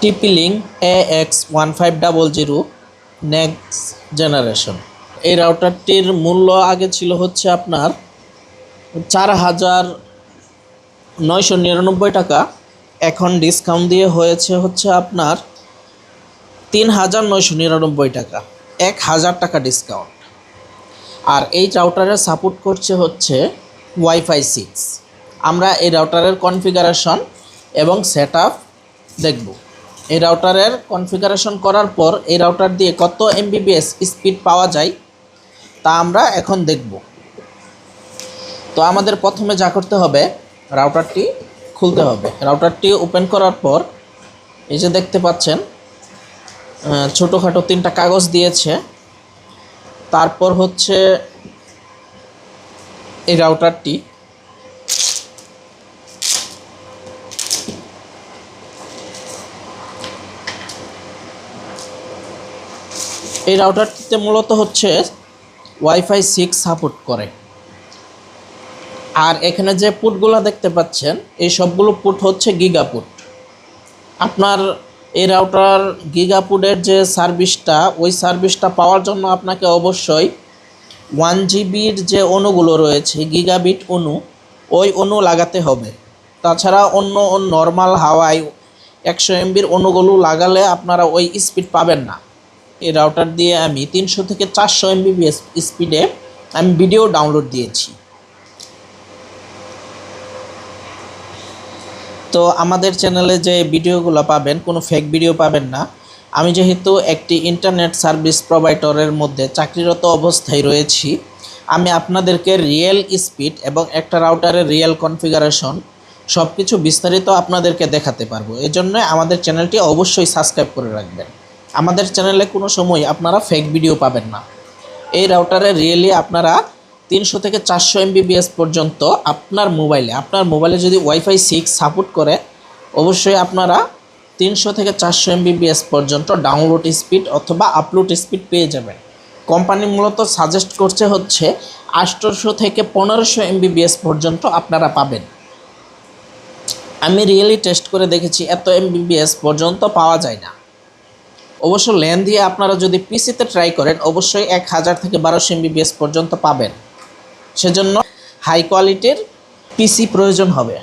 TP-Link AX1500 next generation. এই রাউটারটির মূল্য আগে ছিল হচ্ছে আপনার 4,999 টাকা, এখন ডিসকাউন্ট দিয়ে হয়েছে হচ্ছে আপনার 3,999 টাকা, 1,000 টাকা ডিসকাউন্ট। আর এই রাউটারের সাপোর্ট করছে হচ্ছে ওয়াইফাই 6। আমরা এই রাউটারের কনফিগারেশন এবং সেট আপ দেখব। এই রাউটারের কনফিগারেশন করার পর এই রাউটার দিয়ে কত এমবিপিএস স্পিড পাওয়া যায় তা আমরা এখন দেখব। তো আমাদের প্রথমে যা করতে হবে, রাউটারটি খুলতে হবে। রাউটারটি ওপেন করার পর এই যে দেখতে পাচ্ছেন ছোটোখাটো 3টা কাগজ দিয়েছে। তারপর হচ্ছে এই রাউটারটি মূলত হচ্ছে ওয়াইফাই 6 সাপোর্ট করে। আর এখানে যে পুটগুলো দেখতে পাচ্ছেন এই সবগুলো পুট হচ্ছে গিগাপুট। আপনার এই রাউটার গিগাপুটের যে সার্ভিসটা, ওই সার্ভিসটা পাওয়ার জন্য আপনাকে অবশ্যই 1 জিবির যে অণুগুলো রয়েছে, গিগাবিট অণু, ওই অণু লাগাতে হবে। তাছাড়া অন্য নর্মাল হাওয়ায় 100 এমবির অণুগুলো লাগালে আপনারা ওই স্পিড পাবেন না। এই রাউটার দিয়ে আমি 300 থেকে 400 এমবিপিএস স্পিডে আমি ভিডিও ডাউনলোড দিয়েছি। তো আমাদের চ্যানেলে যে ভিডিওগুলো পাবেন কোনো ফেক ভিডিও পাবেন না। আমি যেহেতু একটি ইন্টারনেট সার্ভিস প্রোভাইডারের মধ্যে চাকরিরত অবস্থায় রয়েছি, আমি আপনাদেরকে রিয়েল স্পিড এবং একটা রাউটারের রিয়েল কনফিগারেশন সব কিছু বিস্তারিত আপনাদেরকে দেখাতে পারবো। এজন্য আমাদের চ্যানেলটি অবশ্যই সাবস্ক্রাইব করে রাখবেন। আমাদের চ্যানেলে কোনো সময় আপনারা ফেক ভিডিও পাবেন না। এই রাউটারে রিয়েলি আপনারা 300 থেকে 400 এমবিপিএস পর্যন্ত আপনার মোবাইলে যদি ওয়াইফাই 6 সাপোর্ট করে, অবশ্যই আপনারা 300 থেকে 400 এমবিপিএস পর্যন্ত ডাউনলোড স্পিড অথবা আপলোড স্পিড পেয়ে যাবেন। কোম্পানি মূলত সাজেস্ট করছে হচ্ছে 800 থেকে 1500 এমবিপিএস পর্যন্ত আপনারা পাবেন। আমি রিয়েলি টেস্ট করে দেখেছি এত এমবিপিএস পর্যন্ত পাওয়া যায় না। অবশ্য ল্যান দিয়ে আপনারা যদি পিসিতে ট্রাই করেন অবশ্যই 1000 থেকে 1200 এমবিপিএস পর্যন্ত পাবেন। সেজন্য হাই কোয়ালিটির পিসি প্রয়োজন হবে।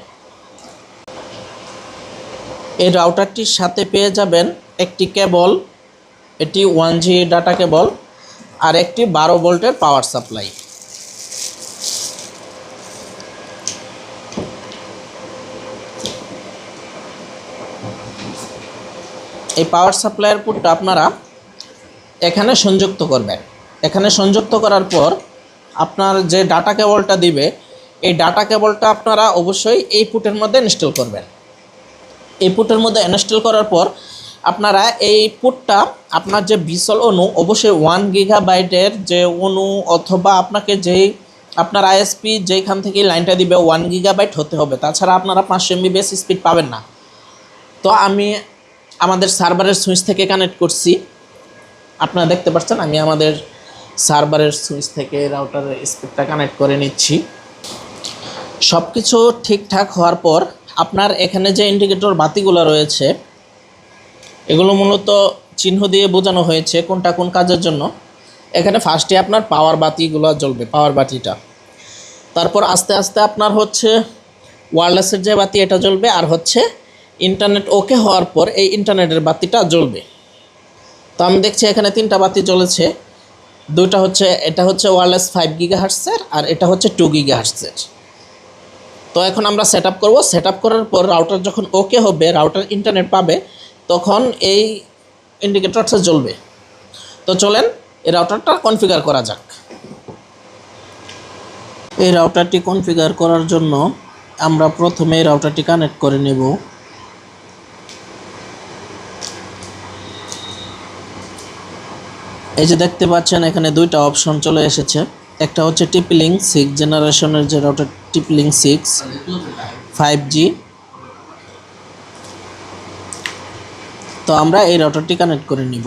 এই রাউটারটির সাথে পেয়ে যাবেন একটি কেবল, এটি 1G ডাটা কেবল, আর একটি 12 ভোল্টের পাওয়ার সাপ্লাই। এই পাওয়ার সাপ্লাইয়ের পুটটা আপনারা এখানে সংযুক্ত করবেন। এখানে সংযুক্ত করার পর আপনার যে ডাটা কেবলটা দিবে, এই ডাটা কেবলটা আপনারা অবশ্যই এই পুটের মধ্যে ইনস্টল করবেন। এই পুটের মধ্যে ইনস্টল করার পর আপনারা এই পুটটা আপনার যে বিসল অণু, অবশ্যই 1 গিগাবাইটের যে অণু অথবা আপনাকে আপনার আইএসপি যেখান থেকে লাইনটা দিবে 1 গিগাবাইট হতে হবে, তাছাড়া আপনারা 500 এমবিপিএস স্পিড পাবেন না। তো আমি আমাদের সার্ভারের সুইচ থেকে কানেক্ট করছি। আপনারা দেখতে পাচ্ছেন আমি আমাদের সার্ভারের সুইচ থেকে রাউটারের স্পিডটা কানেক্ট করে নিচ্ছি। সব কিছু ঠিকঠাক হওয়ার পর আপনার এখানে যে ইন্ডিকেটর বাতিগুলো রয়েছে, এগুলো মূলত চিহ্ন দিয়ে বোঝানো হয়েছে কোনটা কোন কাজের জন্য। এখানে ফার্স্টে আপনার পাওয়ার বাতিগুলো জ্বলবে, পাওয়ার বাতিটা। তারপর আস্তে আস্তে আপনার হচ্ছে ওয়্যারলেসের যে বাতি এটা জ্বলবে, আর হচ্ছে ইন্টারনেট ওকে হওয়ার পর এই ইন্টারনেটের বাতিটা জ্বলবে। তো আমি দেখছি এখানে 3টা বাতি জ্বলেছে। এটা হচ্ছে ওয়্যারলেস 5 গিগাহার্টজের, আর এটা হচ্ছে 2 গিগাহার্টজের। তো এখন আমরা সেট আপ করবো। সেট আপ করার পর রাউটার যখন ওকে হবে, রাউটার ইন্টারনেট পাবে, তখন এই ইন্ডিকেটরটা জ্বলবে। তো চলেন এই রাউটারটা কনফিগার করা যাক। এই রাউটারটি কনফিগার করার জন্য আমরা প্রথমে এই রাউটারটি কানেক্ট করে নেব। এই যে দেখতে পাচ্ছেন এখানে 2টা অপশন চলে এসেছে। একটা হচ্ছে TP-Link 6 জেনারেশনের যে রাউটার, TP-Link 6 5G। তো আমরা এই রাউটারটি কানেক্ট করে নিব।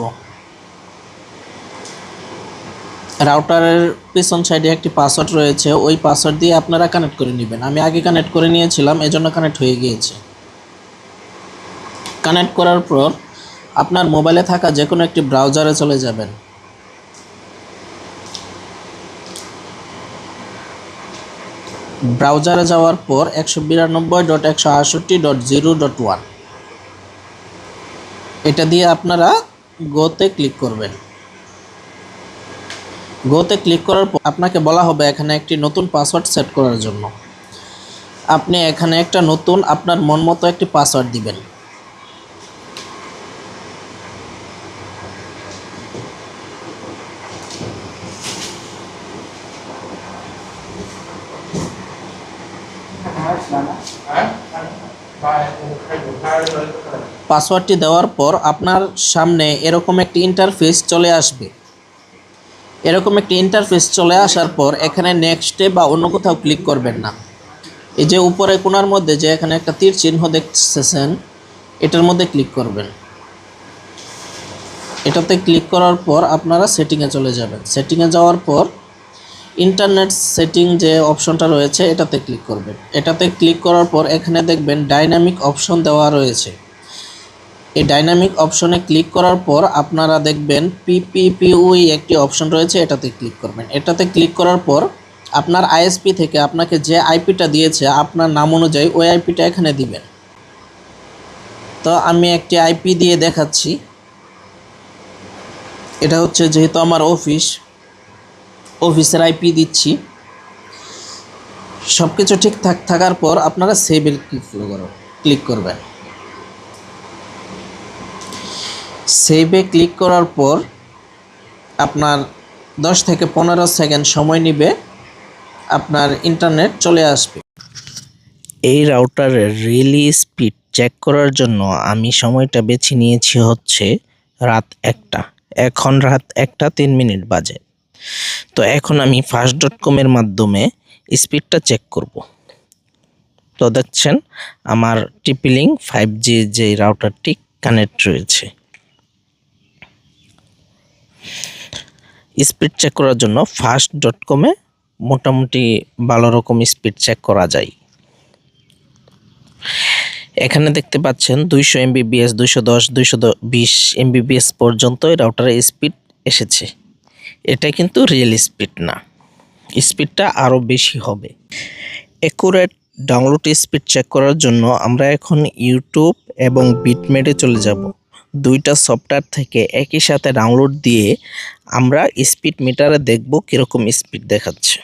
রাউটারের পিছন সাইডে একটি পাসওয়ার্ড রয়েছে, ওই পাসওয়ার্ড দিয়ে আপনারা কানেক্ট করে নেবেন। আমি আগে কানেক্ট করে নিয়েছিলাম, এজন্য কানেক্ট হয়ে গিয়েছে। কানেক্ট করার পর আপনার মোবাইলে থাকা যে কোনো একটি ব্রাউজারে চলে যাবেন। ব্রাউজারে যাওয়ার পর 192.168.0.1 এটা দিয়ে আপনারা গোতে ক্লিক করবেন। গোতে ক্লিক করার পর আপনাকে বলা হবে এখানে একটি নতুন পাসওয়ার্ড সেট করার জন্য। আপনি এখানে একটা নতুন আপনার মন মতো একটি পাসওয়ার্ড দিবেন। পাসওয়ার্ডটি দেওয়ার পর আপনার সামনে এরকম একটি ইন্টারফেস চলে আসবে। এরকম একটি ইন্টারফেস চলে আসার পর এখানে নেক্সটে বা অন্য কোথাও ক্লিক করবেন না। এই যে উপরে কোণার মধ্যে যে এখানে একটা তীর চিহ্ন দেখতেছেন, এটার মধ্যে ক্লিক করবেন। এটাতে ক্লিক করার পর আপনারা সেটিংয়ে চলে যাবেন। সেটিংয়ে যাওয়ার পর ইন্টারনেট সেটিং যে অপশনটা রয়েছে এটাতে ক্লিক করবেন। এটাতে ক্লিক করার পর এখানে দেখবেন ডাইনামিক অপশন দেওয়া রয়েছে। এই ডাইনামিক অপশনে ক্লিক করার পর আপনারা দেখবেন পিপিপিউই একটি অপশন রয়েছে, এটাতে ক্লিক করবেন। এটাতে ক্লিক করার পর আপনার আইএসপি থেকে আপনাকে যে আইপিটা দিয়েছে আপনার নাম অনুযায়ী ওই আইপিটা এখানে দিবেন। তো আমি একটি আইপি দিয়ে দেখাচ্ছি। এটা হচ্ছে যেহেতু আমার অফিসের আইপি দিচ্ছি। সব কিছু ঠিকঠাক থাকার পর আপনারা সেভে ক্লিক করবেন। সেভে ক্লিক করার পর আপনার 10 থেকে 15 সেকেন্ড সময় নেবে, আপনার ইন্টারনেট চলে আসবে। এই রাউটারের রিয়েলি স্পিড চেক করার জন্য আমি সময়টা বেছে নিয়েছি হচ্ছে রাত 1টা। এখন রাত 1টা 3 মিনিট বাজে। তো এখন আমি fast.com-এর মাধ্যমে স্পিডটা চেক করব। তো দেখছেন আমার TP-Link 5G যে রাউটারটি কানেক্ট রয়েছে। স্পিড চেক করার জন্য fast.com-এ মোটামুটি ভালো রকম স্পিড চেক করা যায়। এখানে দেখতে পাচ্ছেন 200 MBPS 210 220 MBPS পর্যন্ত এই রাউটারের স্পিড এসেছে। এটা কিন্তু রিয়েল স্পিড না, স্পিডটা আরও বেশি হবে। অ্যাকুরেট ডাউনলোড স্পিড চেক করার জন্য আমরা এখন ইউটিউব এবং বিটমেটে চলে যাব। দুইটা সফটওয়্যার থেকে একই সাথে ডাউনলোড দিয়ে আমরা স্পিড মিটারে দেখব কীরকম স্পিড দেখাচ্ছে।